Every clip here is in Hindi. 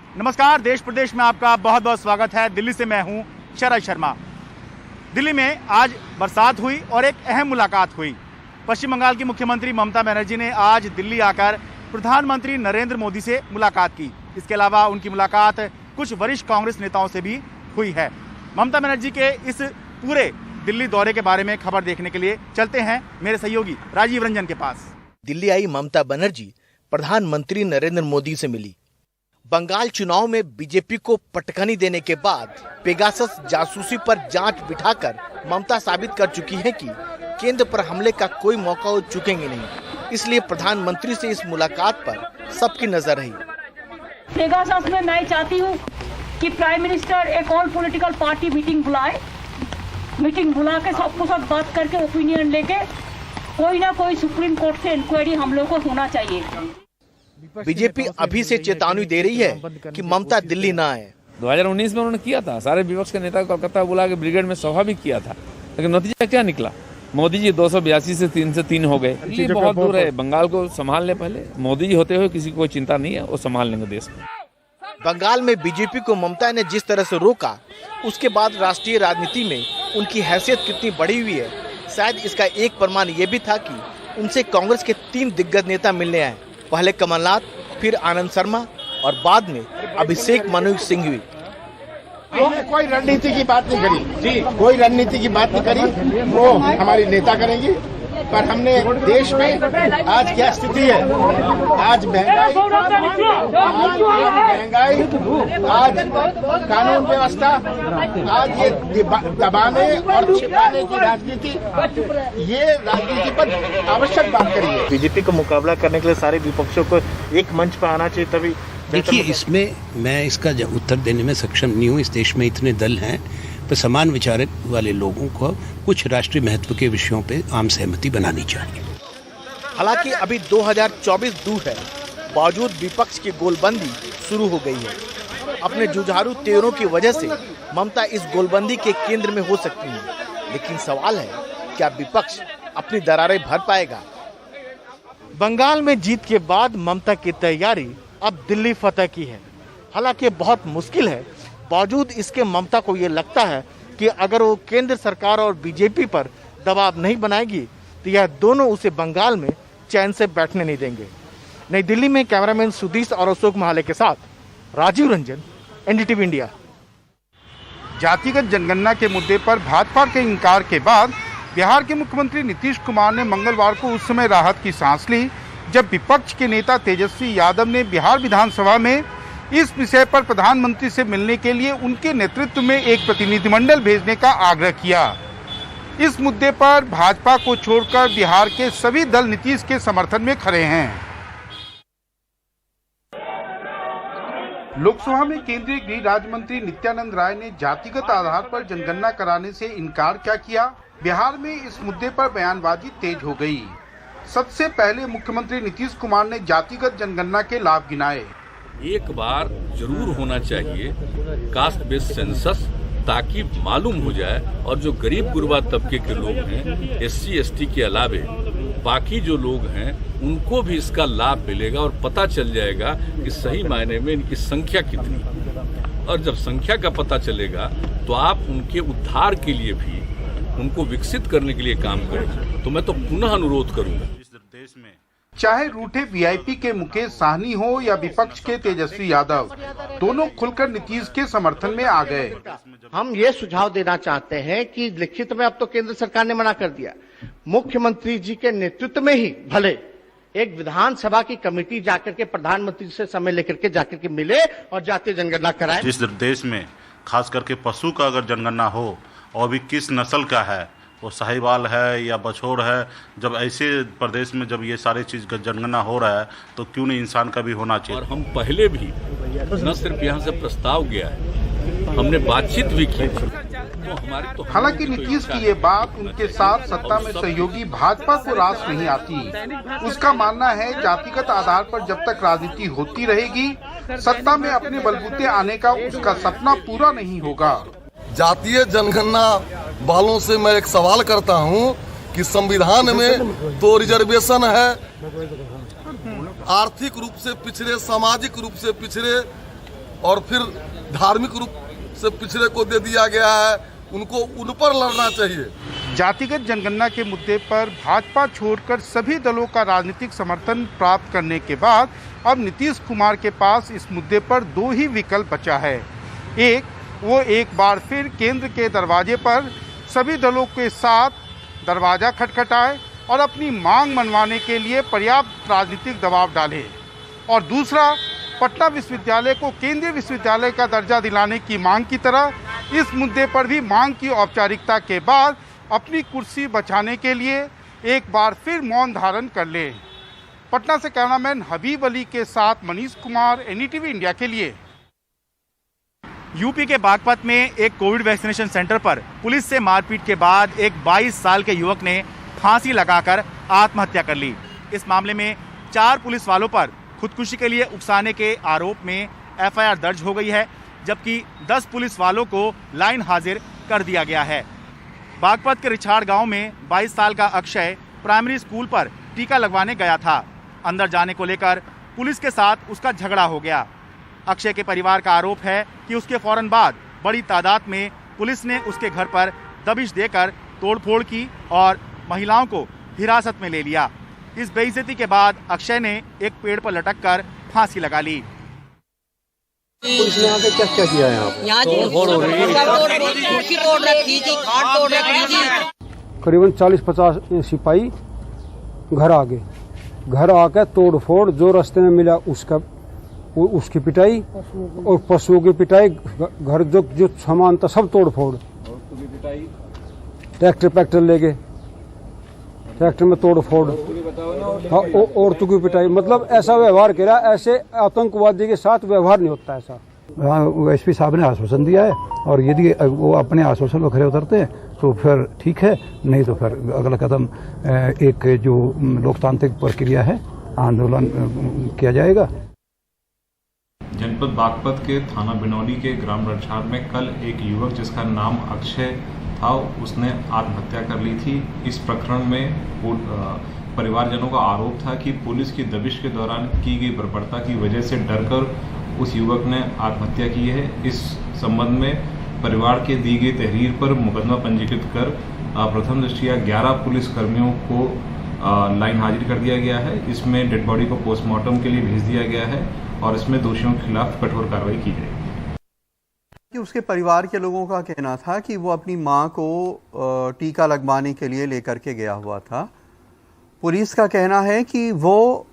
नमस्कार, देश प्रदेश में आपका बहुत बहुत स्वागत है। दिल्ली से मैं हूं शरद शर्मा। दिल्ली में आज बरसात हुई और एक अहम मुलाकात हुई। पश्चिम बंगाल की मुख्यमंत्री ममता बनर्जी ने आज दिल्ली आकर प्रधानमंत्री नरेंद्र मोदी से मुलाकात की। इसके अलावा उनकी मुलाकात कुछ वरिष्ठ कांग्रेस नेताओं से भी हुई है। ममता बनर्जी के इस पूरे दिल्ली दौरे के बारे में खबर देखने के लिए चलते हैं मेरे सहयोगी राजीव रंजन के पास। दिल्ली आई ममता बनर्जी प्रधानमंत्री नरेंद्र मोदी से मिली। बंगाल चुनाव में बीजेपी को पटखनी देने के बाद पेगासस जासूसी पर जांच बिठाकर ममता साबित कर चुकी है कि केंद्र पर हमले का कोई मौका वो चुकेंगे नहीं। इसलिए प्रधानमंत्री से इस मुलाकात पर सबकी नजर रही। पेगासस में मैं चाहती हूँ कि प्राइम मिनिस्टर एक ऑल पॉलिटिकल पार्टी मीटिंग बुलाए। मीटिंग बुला के सबको सब बात करके ओपिनियन लेके कोई ना कोई सुप्रीम कोर्ट से इंक्वायरी हम लोग को होना चाहिए। बीजेपी अभी से चेतावनी दे रही है कि ममता दिल्ली न आए। 2019 में उन्होंने किया था, सारे विपक्ष के नेता को कोलकाता बुला के ब्रिगेड में सभा भी किया था, लेकिन नतीजा क्या निकला? मोदी जी 282 से 3 से 3 हो गए। ये बहुत दूर है, बंगाल को संभाल ले पहले। मोदी जी होते हुए किसी को कोई चिंता नहीं है, वो संभाल लेंगे देश को। बंगाल में बीजेपी को ममता ने जिस तरह से रोका, उसके बाद राष्ट्रीय राजनीति में उनकी हैसियत कितनी बढ़ी हुई है, शायद इसका एक प्रमाण ये भी था कि उनसे कांग्रेस के 3 दिग्गज नेता मिलने आए। पहले कमलनाथ, फिर आनंद शर्मा और बाद में अभिषेक मनु सिंघवी। हमने कोई रणनीति की बात नहीं करी जी, कोई रणनीति की बात नहीं करी, वो हमारी नेता करेंगी। पर हमने देश में आज क्या स्थिति है, आज महंगाई, आज कानून व्यवस्था, आज ये दबाने और छिपाने की राजनीति, ये राजनीति पर आवश्यक बात करी है। बीजेपी का मुकाबला करने के लिए सारे विपक्षों को एक मंच पर आना चाहिए, तभी। देखिए, इसमें मैं इसका उत्तर देने में सक्षम नहीं हूँ। इस देश में इतने दल हैं, पर समान विचार वाले लोगों को कुछ राष्ट्रीय महत्व के विषयों पे आम सहमति बनानी चाहिए। हालांकि अभी 2024 दूर है, बावजूद विपक्ष की गोलबंदी शुरू हो गई है। अपने जुझारू तेवरों की वजह से ममता इस गोलबंदी के केंद्र में हो सकती है, लेकिन सवाल है क्या विपक्ष अपनी दरारें भर पाएगा? बंगाल में जीत के बाद ममता की तैयारी अब दिल्ली फतह की है। हालांकि बहुत मुश्किल है, बावजूद इसके ममता को ये लगता है कि अगर वो केंद्र सरकार और बीजेपी पर दबाव नहीं बनाएगी तो यह दोनों उसे बंगाल में चैन से बैठने नहीं देंगे। नई दिल्ली में कैमरामैन सुदीश और अशोक महाले के साथ राजीव रंजन, एनडीटीवी इंडिया। जातिगत जनगणना के मुद्दे पर भाजपा के इंकार के बाद बिहार के मुख्यमंत्री नीतीश कुमार ने मंगलवार को उस समय राहत की सांस ली जब विपक्ष के नेता तेजस्वी यादव ने बिहार विधानसभा में इस विषय पर प्रधानमंत्री से मिलने के लिए उनके नेतृत्व में एक प्रतिनिधिमंडल भेजने का आग्रह किया। इस मुद्दे पर भाजपा को छोड़कर बिहार के सभी दल नीतीश के समर्थन में खड़े हैं। लोकसभा में केंद्रीय गृह राज्य मंत्री नित्यानंद राय ने जातिगत आधार पर जनगणना कराने से इनकार क्या किया? बिहार में इस मुद्दे पर बयानबाजी तेज हो गई। सबसे पहले मुख्यमंत्री नीतीश कुमार ने जातिगत जनगणना के लाभ गिनाए। एक बार जरूर होना चाहिए कास्ट बेस्ड सेंसस, ताकि मालूम हो जाए और जो गरीब गुरबा तबके के लोग हैं, SC ST के अलावे बाकी जो लोग हैं, उनको भी इसका लाभ मिलेगा और पता चल जाएगा कि सही मायने में इनकी संख्या कितनी है। और जब संख्या का पता चलेगा तो आप उनके उद्धार के लिए भी, उनको विकसित करने के लिए काम करेंगे। तो मैं तो पुनः अनुरोध करूंगा, देश में चाहे रूठे VIP के मुकेश साहनी हो या विपक्ष के तेजस्वी यादव, दोनों खुलकर नीतीश के समर्थन में आ गए। हम ये सुझाव देना चाहते हैं कि लिखित में अब तो केंद्र सरकार ने मना कर दिया, मुख्यमंत्री जी के नेतृत्व में ही भले एक विधानसभा की कमेटी जाकर के प्रधानमंत्री से समय लेकर के जाकर के मिले और जातीय जनगणना कराए। जिस देश में खास करके पशु का अगर जनगणना हो और भी किस नस्ल का है, वो साहिवाल है या बछौर है, जब ऐसे प्रदेश में जब ये सारी चीज का जनगणना हो रहा है तो क्यों नहीं इंसान का भी होना चाहिए। और हम पहले भी न सिर्फ यहाँ से प्रस्ताव गया है, हमने बातचीत भी की थी। हालांकि नीतीश की ये बात उनके साथ सत्ता में सहयोगी भाजपा को रास नहीं आती। उसका मानना है जातिगत आधार पर जब तक राजनीति होती रहेगी, सत्ता में अपने बलबूते आने का उसका सपना पूरा नहीं होगा। जातीय जनगणना वालों से मैं एक सवाल करता हूं कि संविधान में तो रिजर्वेशन है, आर्थिक रूप से पिछड़े, सामाजिक रूप से पिछड़े और फिर धार्मिक रूप से पिछड़े को दे दिया गया है, उनको उन पर लड़ना चाहिए। जातिगत जनगणना के मुद्दे पर भाजपा छोड़कर सभी दलों का राजनीतिक समर्थन प्राप्त करने के बाद अब नीतीश कुमार के पास इस मुद्दे पर दो ही विकल्प बचा है। एक, वो एक बार फिर केंद्र के दरवाजे पर सभी दलों के साथ दरवाजा खटखटाए और अपनी मांग मनवाने के लिए पर्याप्त राजनीतिक दबाव डाले, और दूसरा, पटना विश्वविद्यालय को केंद्रीय विश्वविद्यालय का दर्जा दिलाने की मांग की तरह इस मुद्दे पर भी मांग की औपचारिकता के बाद अपनी कुर्सी बचाने के लिए एक बार फिर मौन धारण कर ले। पटना से कैमरामैन हबीब अली के साथ मनीष कुमार, एनडीटीवी इंडिया के लिए। यूपी के बागपत में एक कोविड वैक्सीनेशन सेंटर पर पुलिस से मारपीट के बाद एक 22 साल के युवक ने फांसी लगाकर आत्महत्या कर ली। इस मामले में 4 पुलिस वालों पर खुदकुशी के लिए उकसाने के आरोप में एफआईआर दर्ज हो गई है, जबकि 10 पुलिस वालों को लाइन हाजिर कर दिया गया है। बागपत के रिछाड़ गांव में 22 साल का अक्षय प्राइमरी स्कूल पर टीका लगवाने गया था। अंदर जाने को लेकर पुलिस के साथ उसका झगड़ा हो गया। अक्षय के परिवार का आरोप है कि उसके फौरन बाद बड़ी तादाद में पुलिस ने उसके घर पर दबिश देकर तोड़फोड़ की और महिलाओं को हिरासत में ले लिया। इस बेइज्जती के बाद अक्षय ने एक पेड़ पर लटककर फांसी लगा ली। पुलिस ने आके क्या क्या किया यहाँ करीबन 40-50 सिपाही घर आ गए। घर आकर तोड़फोड़ जो रास्ते में मिला उसकी पिटाई और पशुओं की पिटाई, घर जो सामान था सब तोड़फोड़। ट्रैक्टर ले गए, ट्रैक्टर में तोड़फोड़, हाँ, औरतों की पिटाई। मतलब ऐसा व्यवहार किया, ऐसे आतंकवादी के साथ व्यवहार नहीं होता ऐसा। एसपी साहब ने आश्वासन दिया है और यदि वो अपने आश्वासन पर खरे उतरते हैं तो फिर ठीक है, नहीं तो फिर अगला कदम एक जो लोकतांत्रिक प्रक्रिया है, आंदोलन किया जाएगा। जनपद बागपत के थाना बिनौली के ग्राम रछाड़ में कल एक युवक जिसका नाम अक्षय था, उसने आत्महत्या कर ली थी। इस प्रकरण में परिवारजनों का आरोप था कि पुलिस की दबिश के दौरान की गई बर्बरता की वजह से डरकर उस युवक ने आत्महत्या की है। इस संबंध में परिवार के दी गई तहरीर पर मुकदमा पंजीकृत कर प्रथम दृष्टया 11 पुलिस कर्मियों को लाइन हाजिर कर दिया गया है। इसमें डेड बॉडी को पोस्टमार्टम के लिए भेज दिया गया है और इसमें दोषियों के खिलाफ कठोर कार्रवाई की जाएगी। कि उसके परिवार के लोगों का कहना था कि वो अपनी मां को टीका लगवाने के लिए लेकर के गया हुआ था। पुलिस का कहना है कि वो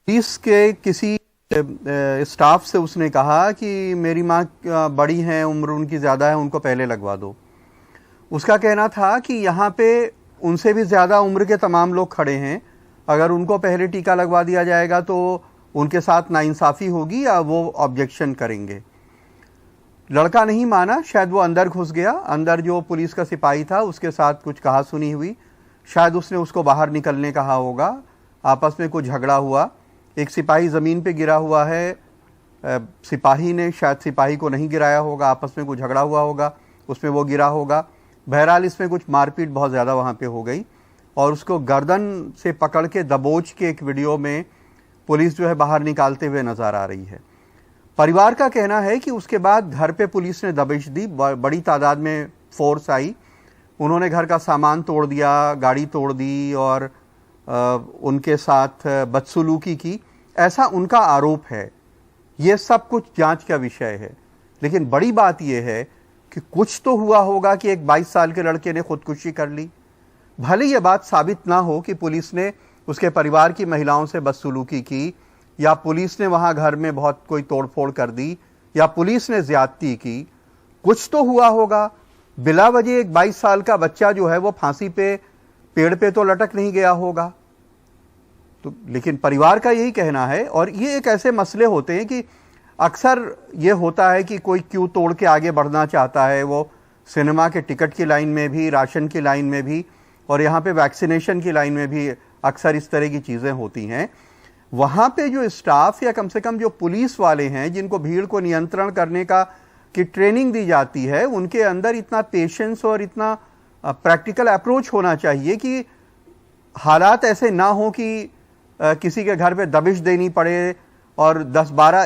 पुलिस के किसी स्टाफ से उसने कहा कि मेरी मां बड़ी हैं, उम्र उनकी ज़्यादा है, उनको पहले लगवा दो। उसका कहना था कि यहाँ पे उनसे भी ज़्यादा उम्र के तमाम लोग खड़े हैं, अगर उनको पहले टीका लगवा दिया जाएगा तो उनके साथ नाइंसाफ़ी होगी या वो ऑब्जेक्शन करेंगे। लड़का नहीं माना, शायद वो अंदर घुस गया। अंदर जो पुलिस का सिपाही था उसके साथ कुछ कहा सुनी हुई, शायद उसने उसको बाहर निकलने कहा होगा। आपस में कुछ झगड़ा हुआ, एक सिपाही ज़मीन पे गिरा हुआ है, सिपाही ने शायद सिपाही को नहीं गिराया होगा, आपस में कुछ झगड़ा हुआ होगा, उसमें वो गिरा होगा। बहरहाल इसमें कुछ मारपीट बहुत ज़्यादा वहाँ पे हो गई और उसको गर्दन से पकड़ के दबोच के एक वीडियो में पुलिस जो है बाहर निकालते हुए नज़र आ रही है। परिवार का कहना है कि उसके बाद घर पे पुलिस ने दबिश दी, बड़ी तादाद में फोर्स आई, उन्होंने घर का सामान तोड़ दिया, गाड़ी तोड़ दी और उनके साथ बदसलूकी की, ऐसा उनका आरोप है। ये सब कुछ जांच का विषय है, लेकिन बड़ी बात यह है कि कुछ तो हुआ होगा कि एक 22 साल के लड़के ने खुदकुशी कर ली। भले ये बात साबित ना हो कि पुलिस ने उसके परिवार की महिलाओं से बदसलूकी की या पुलिस ने वहां घर में बहुत कोई तोड़फोड़ कर दी या पुलिस ने ज्यादती की, कुछ तो हुआ होगा। बिला वजह एक 22 साल का बच्चा जो है वो फांसी पे पेड़ पे तो लटक नहीं गया होगा। तो लेकिन परिवार का यही कहना है। और ये एक ऐसे मसले होते हैं कि अक्सर ये होता है कि कोई क्यों तोड़ के आगे बढ़ना चाहता है, वो सिनेमा के टिकट की लाइन में भी, राशन की लाइन में भी और यहाँ पे वैक्सीनेशन की लाइन में भी अक्सर इस तरह की चीज़ें होती हैं। वहाँ पे जो स्टाफ या कम से कम जो पुलिस वाले हैं जिनको भीड़ को नियंत्रण करने की ट्रेनिंग दी जाती है, उनके अंदर इतना पेशेंस और इतना प्रैक्टिकल अप्रोच होना चाहिए कि हालात ऐसे ना हो कि किसी के घर पे दबिश देनी पड़े और 10-12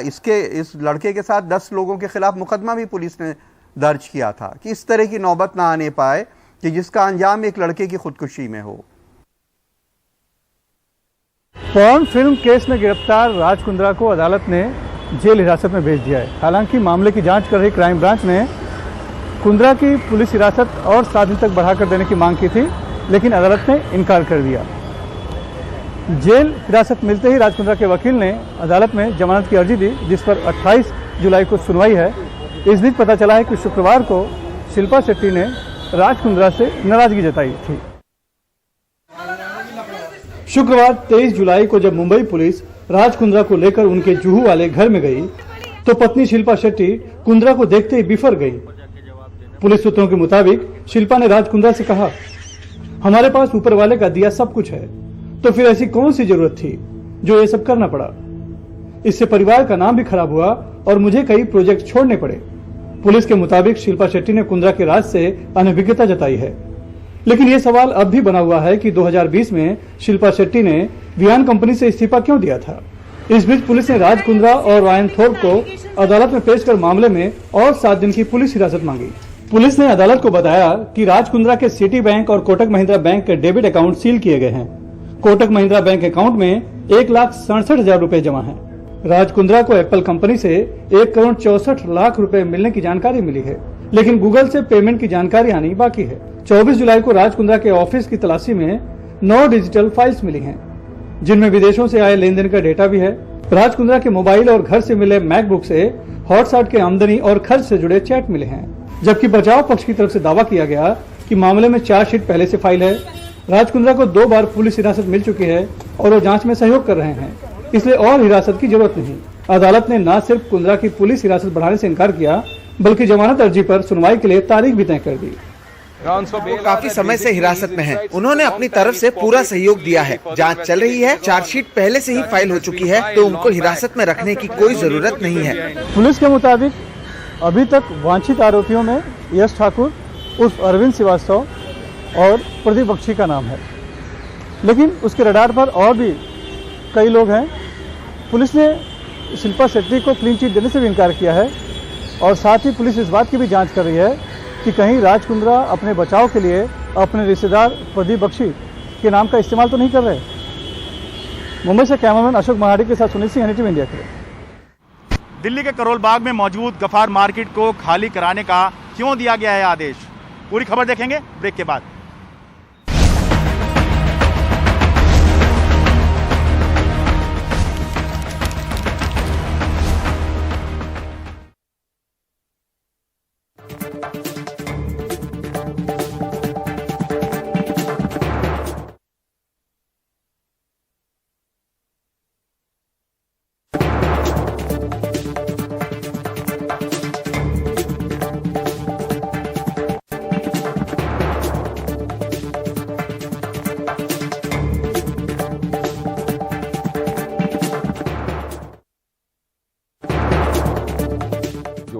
इस लड़के के साथ 10 लोगों के खिलाफ मुकदमा भी पुलिस ने दर्ज किया था कि इस तरह की नौबत ना आने पाए कि जिसका अंजाम एक लड़के की खुदकुशी में हो। पॉर्न फिल्म केस में गिरफ्तार राज कुंद्रा को अदालत ने जेल हिरासत में भेज दिया है। हालांकि मामले की जांच कर रही क्राइम ब्रांच ने कुंद्रा की पुलिस हिरासत और 7 दिन तक बढ़ाकर देने की मांग की थी, लेकिन अदालत ने इनकार कर दिया। जेल हिरासत मिलते ही राज कुंद्रा के वकील ने अदालत में जमानत की अर्जी दी, जिस पर 28 जुलाई को सुनवाई है। इस बीच पता चला है कि शुक्रवार को शिल्पा शेट्टी ने राज कुंद्रा से नाराजगी जताई थी। शुक्रवार 23 जुलाई को जब मुंबई पुलिस राज कुंद्रा को लेकर उनके जुहू वाले घर में गई तो पत्नी शिल्पा शेट्टी कुंद्रा को देखते ही बिफर गई। पुलिस सूत्रों के मुताबिक शिल्पा ने राज कुंद्रा से कहा, हमारे पास ऊपर वाले का दिया सब कुछ है, तो फिर ऐसी कौन सी जरूरत थी जो ये सब करना पड़ा। इससे परिवार का नाम भी खराब हुआ और मुझे कई प्रोजेक्ट छोड़ने पड़े। पुलिस के मुताबिक शिल्पा शेट्टी ने कुंद्रा के राज से अनभिज्ञता जताई है, लेकिन ये सवाल अब भी बना हुआ है कि 2020 में शिल्पा शेट्टी ने वियान कंपनी से इस्तीफा क्यों दिया था। इस बीच पुलिस ने राज कुंद्रा और रायन थोर्प को अदालत में पेश कर मामले में और 7 दिन की पुलिस हिरासत मांगी। पुलिस ने अदालत को बताया कि राज कुंद्रा के सिटी बैंक और कोटक महिंद्रा बैंक के डेबिट अकाउंट सील किए गए हैं। कोटक महिंद्रा बैंक अकाउंट में 1,67,000 रुपए जमा है। राज कुंद्रा को एप्पल कंपनी से 1,64,00,000 रुपए मिलने की जानकारी मिली है, लेकिन गूगल से पेमेंट की जानकारी आनी बाकी है। 24 जुलाई को राज कुंद्रा के ऑफिस की तलाशी में 9 डिजिटल फाइल्स मिली हैं, जिनमें विदेशों से आए लेन देन का डेटा भी है। राज कुंद्रा के मोबाइल और घर से मिले मैकबुक से हॉटस्टार के आमदनी और खर्च से जुड़े चैट मिले हैं, जबकि बचाव पक्ष की तरफ से दावा किया गया कि मामले में चार्जशीट पहले से फाइल है। राज कुंद्रा को 2 बार पुलिस हिरासत मिल चुकी है और वो जांच में सहयोग कर रहे हैं, इसलिए और हिरासत की जरूरत नहीं। अदालत ने न सिर्फ कुंद्रा की पुलिस हिरासत बढ़ाने से इनकार किया, बल्कि जमानत अर्जी पर सुनवाई के लिए तारीख भी तय कर दी। वो काफी समय से हिरासत में है। उन्होंने अपनी तरफ से पूरा सहयोग दिया है। जांच चल रही है, चार्जशीट पहले से ही फाइल हो चुकी है, तो उनको हिरासत में रखने की कोई जरूरत नहीं है। पुलिस के मुताबिक अभी तक वांछित आरोपियों में यश ठाकुर उर्फ अरविंद श्रीवास्तव और प्रदीप बख्शी का नाम है, लेकिन उसके रडार पर और भी कई लोग हैं। पुलिस ने शिल्पा शेट्टी को क्लीन चिट देने से भी इनकार किया है और साथ ही पुलिस इस बात की भी जांच कर रही है कि कहीं राज कुंद्रा अपने बचाव के लिए अपने रिश्तेदार प्रदीप बख्शी के नाम का इस्तेमाल तो नहीं कर रहे। मुंबई से कैमरामैन अशोक महाड़ी के साथ सुनील सिंह, NDTV इंडिया के लिए। दिल्ली के करोल बाग में मौजूद गफार मार्केट को खाली कराने का क्यों दिया गया है आदेश, पूरी खबर देखेंगे ब्रेक के बाद।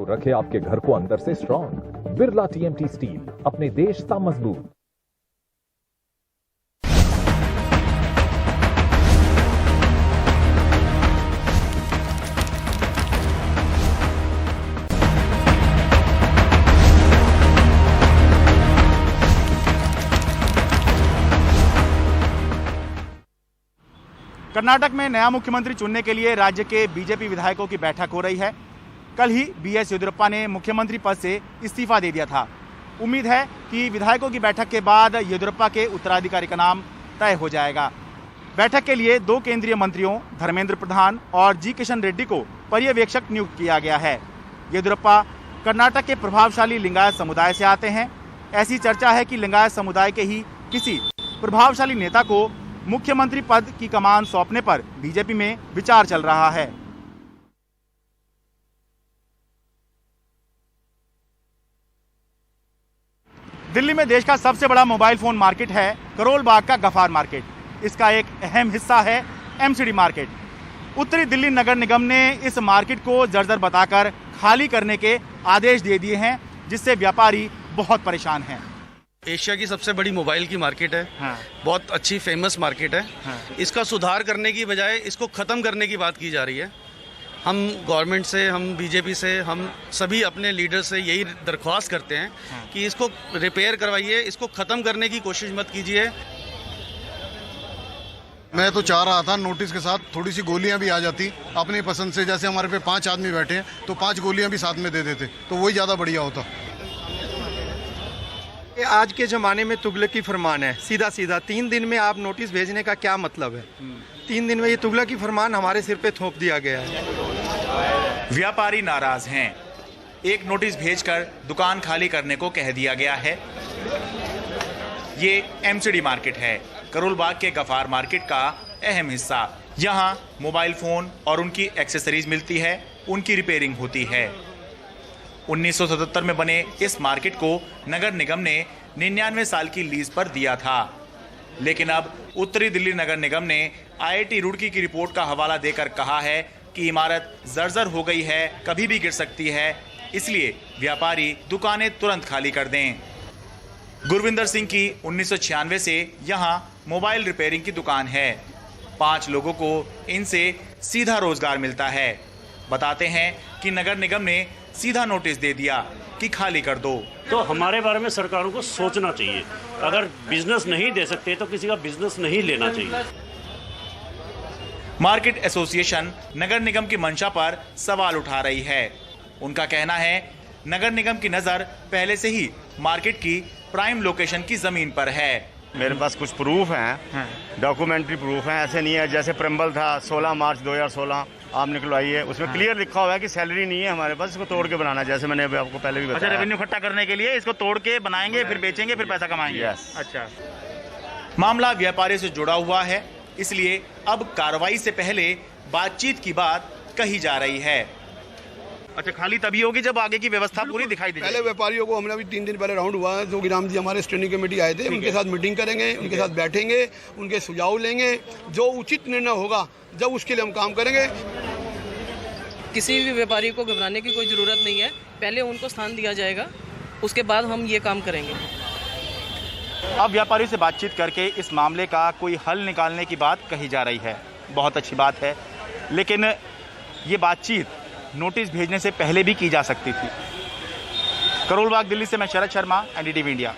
रखे आपके घर को अंदर से स्ट्रॉन्ग। बिरला TMT स्टील, अपने देश ता मजबूत। कर्नाटक में नया मुख्यमंत्री चुनने के लिए राज्य के बीजेपी विधायकों की बैठक हो रही है। कल ही BS येदियुरप्पा ने मुख्यमंत्री पद से इस्तीफा दे दिया था। उम्मीद है कि विधायकों की बैठक के बाद येदियुरप्पा के उत्तराधिकारी का नाम तय हो जाएगा। बैठक के लिए 2 केंद्रीय मंत्रियों धर्मेंद्र प्रधान और जी किशन रेड्डी को पर्यवेक्षक नियुक्त किया गया है। येदियुरप्पा कर्नाटक के प्रभावशाली लिंगायत समुदाय से आते हैं। ऐसी चर्चा है कि लिंगायत समुदाय के ही किसी प्रभावशाली नेता को मुख्यमंत्री पद की कमान सौंपने पर बीजेपी में विचार चल रहा है। दिल्ली में देश का सबसे बड़ा मोबाइल फोन मार्केट है करोल बाग का गफार मार्केट। इसका एक अहम हिस्सा है MCD मार्केट। उत्तरी दिल्ली नगर निगम ने इस मार्केट को जर्जर बताकर खाली करने के आदेश दे दिए हैं, जिससे व्यापारी बहुत परेशान हैं। एशिया की सबसे बड़ी मोबाइल की मार्केट है। हाँ। बहुत अच्छी फेमस मार्केट है। हाँ। इसका सुधार करने की बजाय इसको ख़त्म करने की बात की जा रही है। हम गवर्नमेंट से, हम बीजेपी से, हम सभी अपने लीडर से यही दरख्वास्त करते हैं कि इसको रिपेयर करवाइए, इसको ख़त्म करने की कोशिश मत कीजिए। मैं तो चाह रहा था नोटिस के साथ थोड़ी सी गोलियां भी आ जाती अपनी पसंद से, जैसे हमारे पे 5 आदमी बैठे हैं तो 5 गोलियां भी साथ में दे देते तो वही ज़्यादा बढ़िया होता। आज के ज़माने में तुगलक की फरमान है, सीधा सीधा 3 दिन में आप नोटिस भेजने का क्या मतलब है? 3 दिन में ये तुगलक की फरमान हमारे सिर पे थोप दिया गया है। व्यापारी नाराज हैं। एक नोटिस भेजकर दुकान खाली करने को कह दिया गया है। ये एमसीडी मार्केट है, करोल बाग के गफार मार्केट का अहम हिस्सा। यहाँ मोबाइल फोन और उनकी एक्सेसरीज मिलती है, उनकी रिपेयरिंग होती है। 1977 में बने इस मार्केट को नगर निगम ने 99 साल की लीज पर दिया था, लेकिन अब उत्तरी दिल्ली नगर निगम ने IIT रुड़की की रिपोर्ट का हवाला देकर कहा है कि इमारत जर्जर हो गई है, कभी भी गिर सकती है, इसलिए व्यापारी दुकानें तुरंत खाली कर दें। गुरविंदर सिंह की 1996 से यहाँ मोबाइल रिपेयरिंग की दुकान है। 5 लोगों को इनसे सीधा रोजगार मिलता है। बताते हैं कि नगर निगम ने सीधा नोटिस दे दिया कि खाली कर दो। तो हमारे बारे में सरकारों को सोचना चाहिए। अगर बिजनेस नहीं दे सकते तो किसी का बिजनेस नहीं लेना चाहिए। मार्केट एसोसिएशन नगर निगम की मंशा पर सवाल उठा रही है। उनका कहना है नगर निगम की नजर पहले से ही मार्केट की प्राइम लोकेशन की जमीन पर है। मेरे पास कुछ प्रूफ हैं, डॉक्यूमेंट्री प्रूफ हैं। ऐसे नहीं है जैसे प्रम्बल था 16 मार्च 2016 आप निकलवाई है, उसमें क्लियर लिखा हुआ है कि सैलरी नहीं है हमारे पास, इसको तोड़ के बनाना है, जैसे मैंने अभी आपको पहले भी बताया। अच्छा, रेवेन्यू इकट्ठा करने के लिए इसको तोड़ के बनाएंगे, फिर बेचेंगे, फिर पैसा कमाएंगे। अच्छा, मामला व्यापारी से जुड़ा हुआ है, इसलिए अब कार्रवाई से पहले बातचीत की बात कही जा रही है। अच्छा, खाली तभी होगी जब आगे की व्यवस्था पूरी दिखाई देगी। पहले व्यापारियों को हमने अभी 3 दिन पहले राउंड हुआ है, जोगीराम जी हमारे स्टैंडिंग कमेटी आए थे, उनके साथ मीटिंग करेंगे, उनके साथ बैठेंगे, उनके सुझाव लेंगे, जो उचित निर्णय होगा जब उसके लिए हम काम करेंगे। किसी भी व्यापारी को घबराने की कोई ज़रूरत नहीं है, पहले उनको स्थान दिया जाएगा, उसके बाद हम ये काम करेंगे। अब व्यापारी से बातचीत करके इस मामले का कोई हल निकालने की बात कही जा रही है। बहुत अच्छी बात है, लेकिन ये बातचीत नोटिस भेजने से पहले भी की जा सकती थी। करोल बाग दिल्ली से मैं शरद शर्मा, NDTV इंडिया।